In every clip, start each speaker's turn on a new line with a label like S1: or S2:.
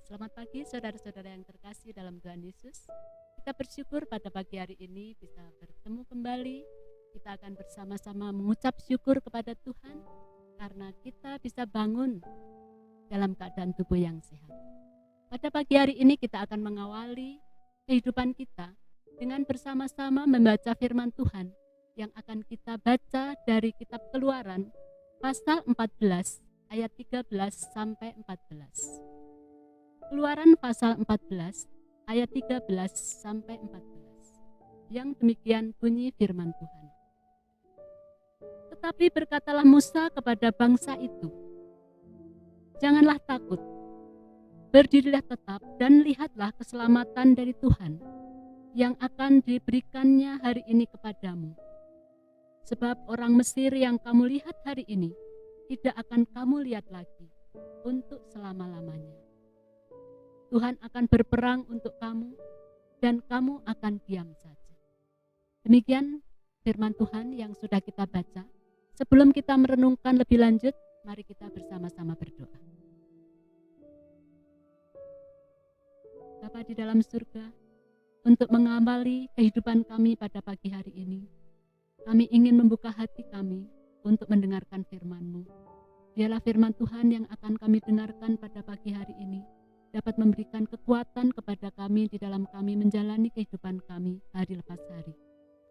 S1: Selamat pagi saudara-saudara yang terkasih dalam Tuhan Yesus. Kita bersyukur pada pagi hari ini bisa bertemu kembali. Kita akan bersama-sama mengucap syukur kepada Tuhan karena kita bisa bangun dalam keadaan tubuh yang sehat. Pada pagi hari ini kita akan mengawali kehidupan kita dengan bersama-sama membaca firman Tuhan yang akan kita baca dari kitab Keluaran pasal 14 ayat 13 sampai 14. Keluaran pasal 14 ayat 13 sampai 14. Yang demikian bunyi firman Tuhan. Tetapi berkatalah Musa kepada bangsa itu, janganlah takut, berdirilah tetap dan lihatlah keselamatan dari Tuhan yang akan diberikannya hari ini kepadamu. Sebab orang Mesir yang kamu lihat hari ini tidak akan kamu lihat lagi untuk selama-lamanya. Tuhan akan berperang untuk kamu dan kamu akan diam saja. Demikian firman Tuhan yang sudah kita baca. Sebelum kita merenungkan lebih lanjut, mari kita bersama-sama berdoa. Bapa di dalam surga, untuk mengawali kehidupan kami pada pagi hari ini, kami ingin membuka hati kami untuk mendengarkan firman-Mu. Biarlah firman Tuhan yang akan kami dengarkan pada pagi hari ini dapat memberikan kekuatan kepada kami di dalam kami menjalani kehidupan kami hari lepas hari.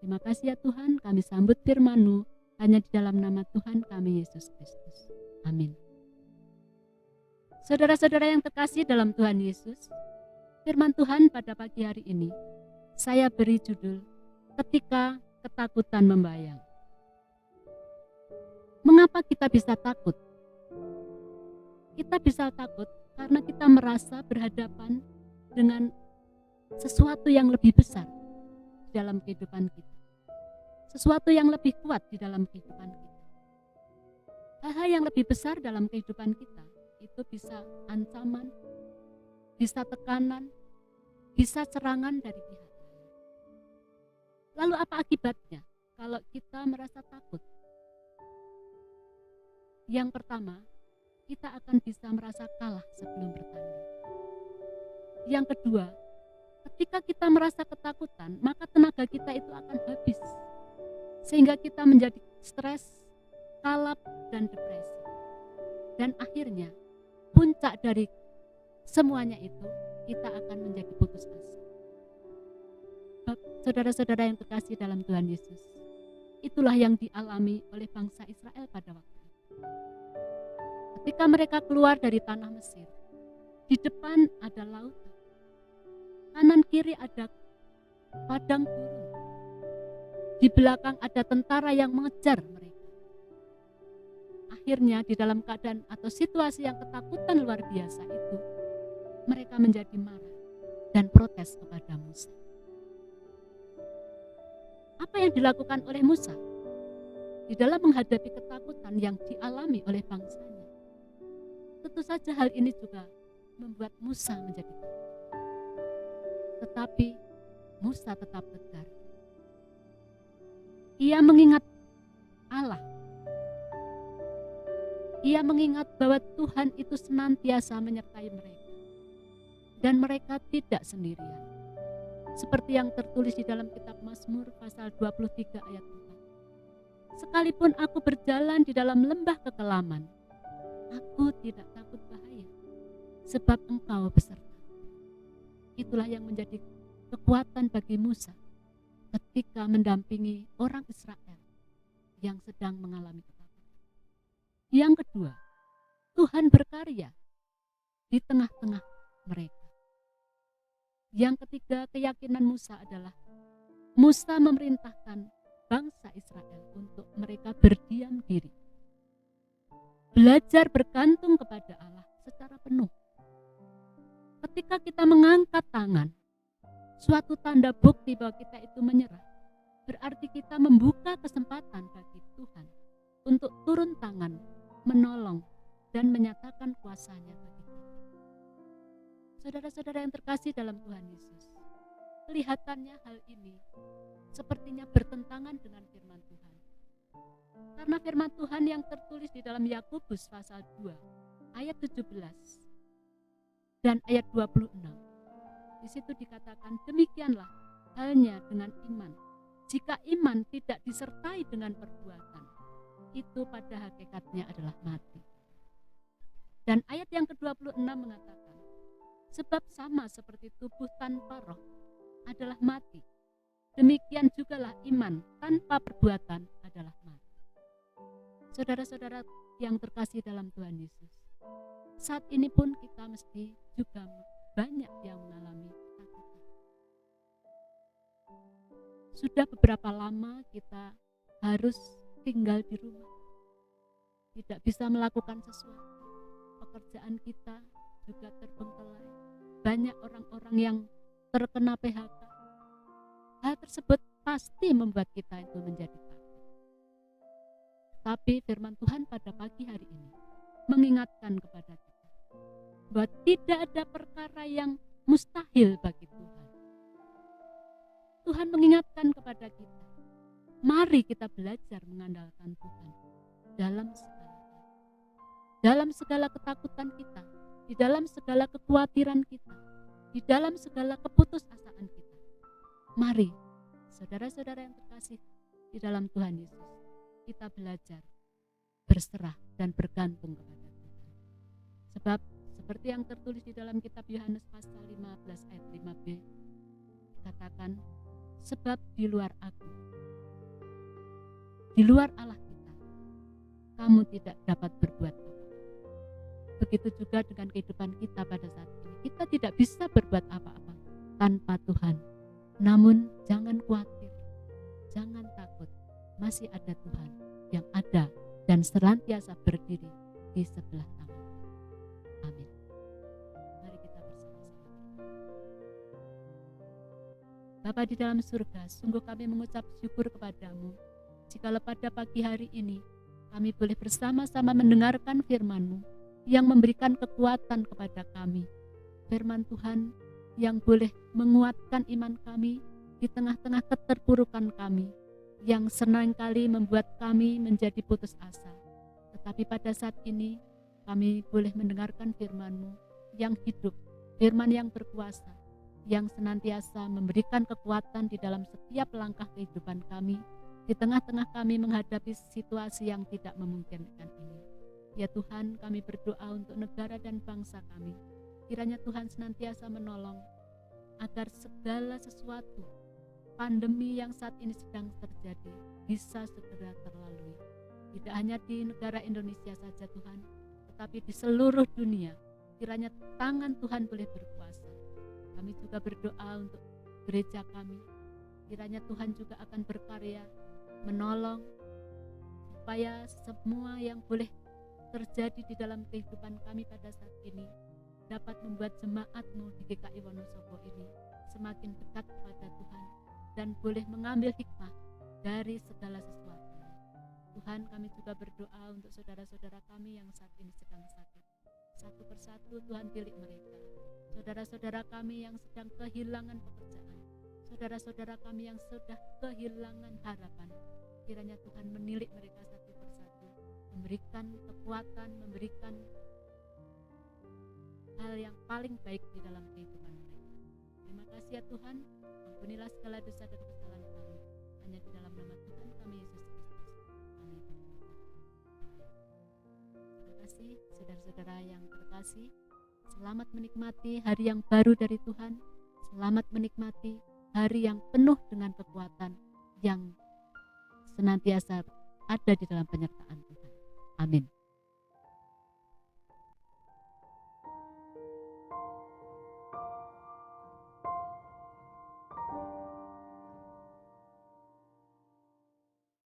S1: Terima kasih ya Tuhan, kami sambut firman-Mu hanya di dalam nama Tuhan kami Yesus Kristus. Amin. Saudara-saudara yang terkasih dalam Tuhan Yesus, firman Tuhan pada pagi hari ini saya beri judul Ketika Ketakutan Membayang. Mengapa kita bisa takut? Kita bisa takut karena kita merasa berhadapan dengan sesuatu yang lebih besar dalam kehidupan kita. Sesuatu yang lebih kuat di dalam kehidupan kita. Hal-hal yang lebih besar dalam kehidupan kita itu bisa ancaman, bisa tekanan, bisa serangan dari pihak lain. Lalu apa akibatnya kalau kita merasa takut? Yang pertama, kita akan bisa merasa kalah sebelum bertanding. Yang kedua, ketika kita merasa ketakutan, maka tenaga kita itu akan habis. Sehingga kita menjadi stres, kalap, dan depresi. Dan akhirnya, puncak dari semuanya itu, kita akan menjadi putus asa. Saudara-saudara yang terkasih dalam Tuhan Yesus, itulah yang dialami oleh bangsa Israel pada waktu itu. Ketika mereka keluar dari tanah Mesir, di depan ada lautan, kanan kiri ada padang gurun, di belakang ada tentara yang mengejar mereka. Akhirnya di dalam keadaan atau situasi yang ketakutan luar biasa itu, mereka menjadi marah dan protes kepada Musa. Apa yang dilakukan oleh Musa di dalam menghadapi ketakutan yang dialami oleh bangsanya? Tentu saja hal ini juga membuat Musa menjadi takut. Tetapi Musa tetap tegar. Ia mengingat Allah. Ia mengingat bahwa Tuhan itu senantiasa menyertai mereka. Dan mereka tidak sendirian. Seperti yang tertulis di dalam kitab Mazmur pasal 23 ayat 4. Sekalipun aku berjalan di dalam lembah kekelaman, aku tidak takut bahaya, sebab Engkau beserta. Itulah yang menjadi kekuatan bagi Musa ketika mendampingi orang Israel yang sedang mengalami ketakutan. Yang kedua, Tuhan berkarya di tengah-tengah mereka. Yang ketiga, keyakinan Musa adalah Musa memerintahkan bangsa Israel untuk mereka berdiam diri. Belajar bergantung kepada Allah secara penuh. Ketika kita mengangkat tangan, suatu tanda bukti bahwa kita itu menyerah. Berarti kita membuka kesempatan bagi Tuhan untuk turun tangan, menolong, dan menyatakan kuasa-Nya bagi kita. Saudara-saudara yang terkasih dalam Tuhan Yesus, kelihatannya hal ini sepertinya bertentangan dengan firman Tuhan. Karena firman Tuhan yang tertulis di dalam Yakobus pasal 2 ayat 17 dan ayat 26. Di situ dikatakan, demikianlah halnya dengan iman. Jika iman tidak disertai dengan perbuatan, itu pada hakikatnya adalah mati. Dan ayat yang ke-26 mengatakan, sebab sama seperti tubuh tanpa roh adalah mati, demikian jugalah iman tanpa perbuatan adalah mati. Saudara-saudara yang terkasih dalam Tuhan Yesus, saat ini pun kita mesti juga banyak yang mengalami ketakutan. Sudah beberapa lama kita harus tinggal di rumah, tidak bisa melakukan sesuatu. Pekerjaan kita juga terbengkalai. Banyak orang-orang yang terkena PHK. Hal tersebut pasti membuat kita itu menjadi takut. Tapi firman Tuhan pada pagi hari ini mengingatkan kepada kita bahwa tidak ada perkara yang mustahil bagi Tuhan. Tuhan mengingatkan kepada kita, mari kita belajar mengandalkan Tuhan dalam segala hal. Dalam segala ketakutan kita, di dalam segala kekhawatiran kita, di dalam segala keputusasaan kita. Mari, saudara-saudara yang terkasih di dalam Tuhan Yesus, kita belajar berserah dan bergantung kepada Tuhan. Sebab seperti yang tertulis di dalam kitab Yohanes pasal 15 ayat 5b, dikatakan, sebab di luar aku, di luar Allah kita, kamu tidak dapat berbuat apa. Begitu juga dengan kehidupan kita pada saat ini. Kita tidak bisa berbuat apa-apa tanpa Tuhan. Namun jangan khawatir, jangan takut. Masih ada Tuhan yang ada dan senantiasa berdiri di sebelah tangan. Amin. Mari kita bersama-sama. Bapa di dalam surga, sungguh kami mengucap syukur kepadamu jikalau pada pagi hari ini kami boleh bersama-sama mendengarkan firman-Mu yang memberikan kekuatan kepada kami. Firman Tuhan yang boleh menguatkan iman kami di tengah-tengah keterpurukan kami, yang seringkali membuat kami menjadi putus asa. Tetapi pada saat ini kami boleh mendengarkan firman-Mu yang hidup, firman yang berkuasa, yang senantiasa memberikan kekuatan di dalam setiap langkah kehidupan kami, di tengah-tengah kami menghadapi situasi yang tidak memungkinkan ini. Ya Tuhan, kami berdoa untuk negara dan bangsa kami. Kiranya Tuhan senantiasa menolong agar segala sesuatu, pandemi yang saat ini sedang terjadi, bisa segera terlalui. Tidak hanya di negara Indonesia saja Tuhan, tetapi di seluruh dunia. Kiranya tangan Tuhan boleh berkuasa. Kami juga berdoa untuk gereja kami. Kiranya Tuhan juga akan berkarya, menolong, supaya semua yang boleh terjadi di dalam kehidupan kami pada saat ini dapat membuat jemaat-Mu di GKI Wonosobo ini semakin dekat kepada Tuhan dan boleh mengambil hikmah dari segala sesuatu. Tuhan, kami juga berdoa untuk saudara-saudara kami yang saat ini sedang sakit. Satu persatu Tuhan pilih mereka. Saudara-saudara kami yang sedang kehilangan pekerjaan, saudara-saudara kami yang sudah kehilangan harapan, kiranya Tuhan menilik mereka satu persatu, memberikan kekuatan, memberikan hal yang paling baik di dalam kehidupan mereka. Terima kasih ya Tuhan, ampunilah segala dosa dan kesalahan kami. Hanya di dalam nama Tuhan kami Yesus Kristus. Amin. Terima kasih saudara-saudara yang terkasih. Selamat menikmati hari yang baru dari Tuhan. Selamat menikmati hari yang penuh dengan kekuatan yang senantiasa ada di dalam penyertaan Tuhan. Amin.